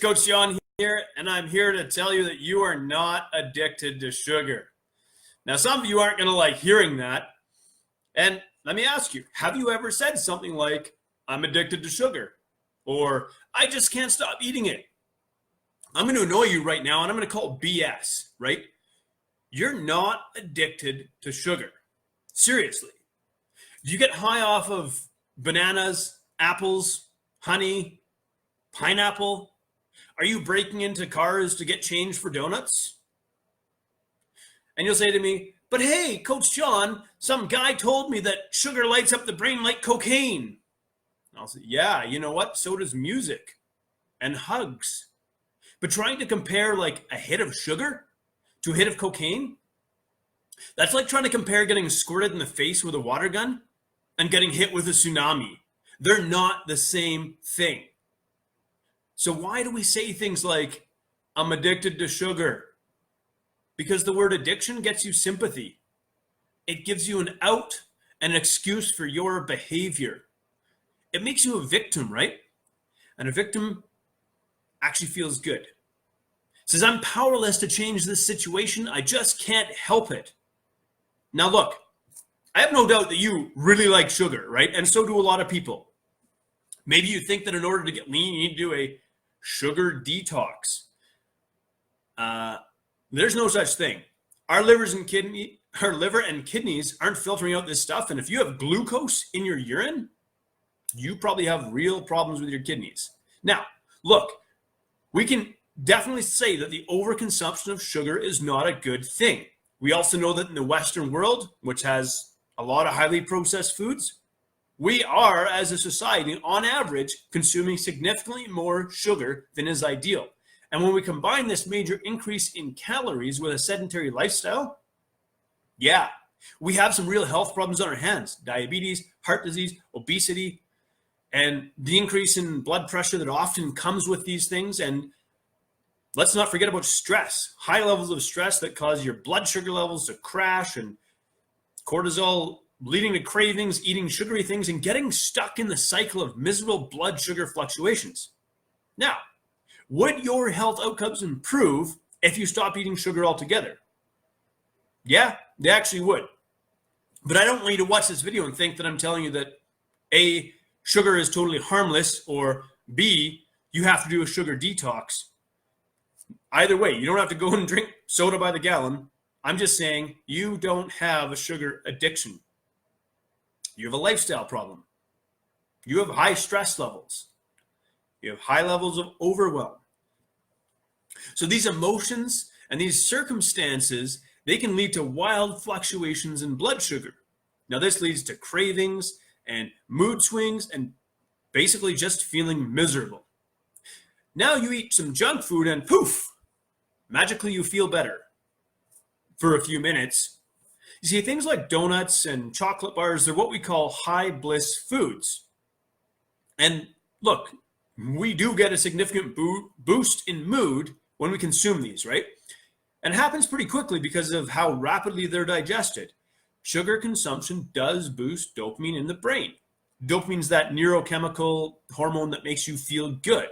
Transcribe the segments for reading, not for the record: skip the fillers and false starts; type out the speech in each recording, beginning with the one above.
Coach Jon here, and I'm here to tell you that you are not addicted to sugar. Now, some of you aren't going to like hearing that. And let me ask you, have you ever said something like, I'm addicted to sugar? Or, I just can't stop eating it? I'm going to annoy you right now, and I'm going to call it BS, right? You're not addicted to sugar. Seriously. Do you get high off of bananas, apples, honey, pineapple? Are you breaking into cars to get change for donuts? And you'll say to me, but hey, Coach Jon, some guy told me that sugar lights up the brain like cocaine. And I'll say, yeah, you know what? So does music and hugs. But trying to compare like a hit of sugar to a hit of cocaine, that's like trying to compare getting squirted in the face with a water gun and getting hit with a tsunami. They're not the same thing. So why do we say things like, I'm addicted to sugar? Because the word addiction gets you sympathy. It gives you an out, an excuse for your behavior. It makes you a victim, right? And a victim actually feels good. It says, I'm powerless to change this situation. I just can't help it. Now look, I have no doubt that you really like sugar, right? And so do a lot of people. Maybe you think that in order to get lean, you need to do a sugar detox. There's no such thing. Our liver and kidneys aren't filtering out this stuff. And if you have glucose in your urine, you probably have real problems with your kidneys. Now, look, we can definitely say that the overconsumption of sugar is not a good thing. We also know that in the Western world, which has a lot of highly processed foods, we are, as a society, on average, consuming significantly more sugar than is ideal. And when we combine this major increase in calories with a sedentary lifestyle, yeah, we have some real health problems on our hands. Diabetes, heart disease, obesity, and the increase in blood pressure that often comes with these things. And let's not forget about stress. High levels of stress that cause your blood sugar levels to crash, and cortisol leading to cravings, eating sugary things, and getting stuck in the cycle of miserable blood sugar fluctuations. Now, would your health outcomes improve if you stopped eating sugar altogether? Yeah, they actually would. But I don't want you to watch this video and think that I'm telling you that A, sugar is totally harmless, or B, you have to do a sugar detox. Either way, you don't have to go and drink soda by the gallon. I'm just saying you don't have a sugar addiction. You have a lifestyle problem. You have high stress levels. You have high levels of overwhelm. So these emotions and these circumstances, they can lead to wild fluctuations in blood sugar. Now this leads to cravings and mood swings and basically just feeling miserable. Now you eat some junk food and poof, magically you feel better for a few minutes. You see, things like donuts and chocolate bars, they're what we call high bliss foods. And look, we do get a significant boost in mood when we consume these, right? And it happens pretty quickly because of how rapidly they're digested. Sugar consumption does boost dopamine in the brain. Dopamine's that neurochemical hormone that makes you feel good.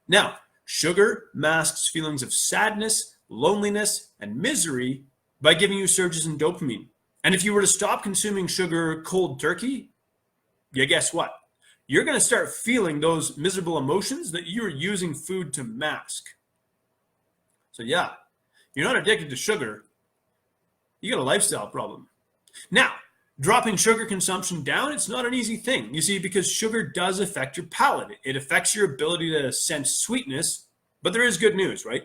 Now, sugar masks feelings of sadness, loneliness, and misery by giving you surges in dopamine. And if you were to stop consuming sugar cold turkey, yeah, guess what? You're going to start feeling those miserable emotions that you're using food to mask. So yeah, you're not addicted to sugar. You got a lifestyle problem. Now, dropping sugar consumption down, it's not an easy thing. You see, because sugar does affect your palate. It affects your ability to sense sweetness, but there is good news, right?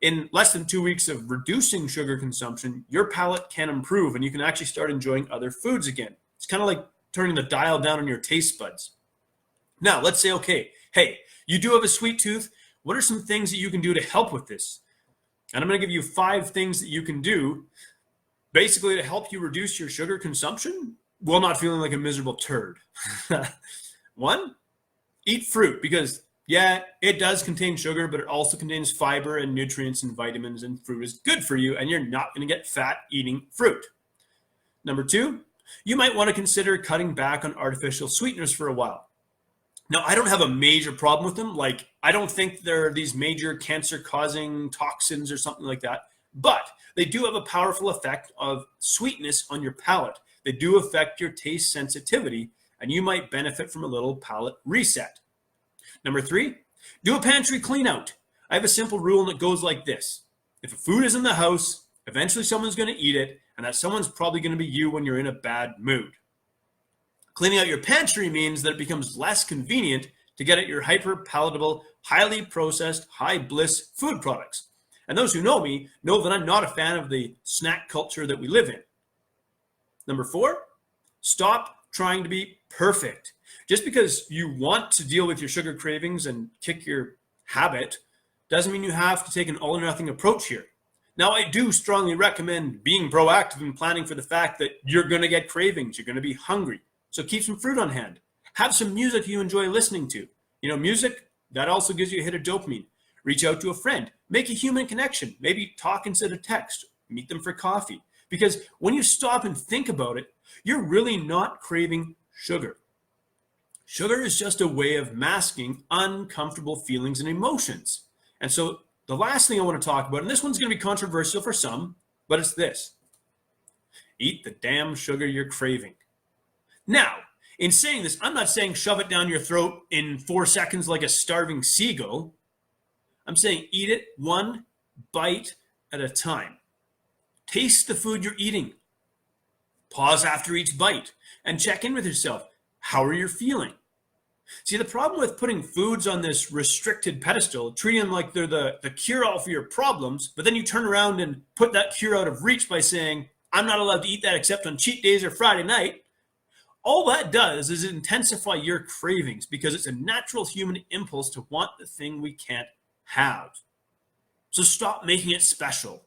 In less than 2 weeks of reducing sugar consumption, your palate can improve and you can actually start enjoying other foods again. It's kind of like turning the dial down on your taste buds. Now, let's say, okay, hey, you do have a sweet tooth. What are some things that you can do to help with this? And I'm going to give you 5 things that you can do basically to help you reduce your sugar consumption while not feeling like a miserable turd. 1, eat fruit, because yeah, it does contain sugar, but it also contains fiber and nutrients and vitamins, and fruit is good for you, and you're not going to get fat eating fruit. Number 2, you might want to consider cutting back on artificial sweeteners for a while. Now, I don't have a major problem with them. Like, I don't think they're these major cancer-causing toxins or something like that. But they do have a powerful effect of sweetness on your palate. They do affect your taste sensitivity, and you might benefit from a little palate reset. Number 3, do a pantry clean out. I have a simple rule that goes like this. If a food is in the house, eventually someone's going to eat it, and that someone's probably going to be you when you're in a bad mood. Cleaning out your pantry means that it becomes less convenient to get at your hyper-palatable, highly processed, high-bliss food products. And those who know me know that I'm not a fan of the snack culture that we live in. Number 4, stop trying to be perfect. Just because you want to deal with your sugar cravings and kick your habit doesn't mean you have to take an all-or-nothing approach here. Now, I do strongly recommend being proactive and planning for the fact that you're going to get cravings, you're going to be hungry. So keep some fruit on hand. Have some music you enjoy listening to. Music, that also gives you a hit of dopamine. Reach out to a friend. Make a human connection. Maybe talk instead of text. Meet them for coffee. Because when you stop and think about it, you're really not craving sugar. Sugar is just a way of masking uncomfortable feelings and emotions. And so the last thing I want to talk about, and this one's going to be controversial for some, but it's this. Eat the damn sugar you're craving. Now, in saying this, I'm not saying shove it down your throat in 4 seconds like a starving seagull. I'm saying eat it one bite at a time. Taste the food you're eating. Pause after each bite and check in with yourself. How are you feeling? See, the problem with putting foods on this restricted pedestal, treating them like they're the cure-all for your problems, but then you turn around and put that cure out of reach by saying, I'm not allowed to eat that except on cheat days or Friday night, all that does is intensify your cravings because it's a natural human impulse to want the thing we can't have. So stop making it special.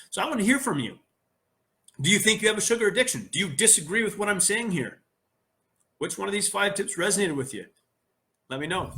So I want to hear from you. Do you think you have a sugar addiction? Do you disagree with what I'm saying here? Which one of these 5 tips resonated with you? Let me know.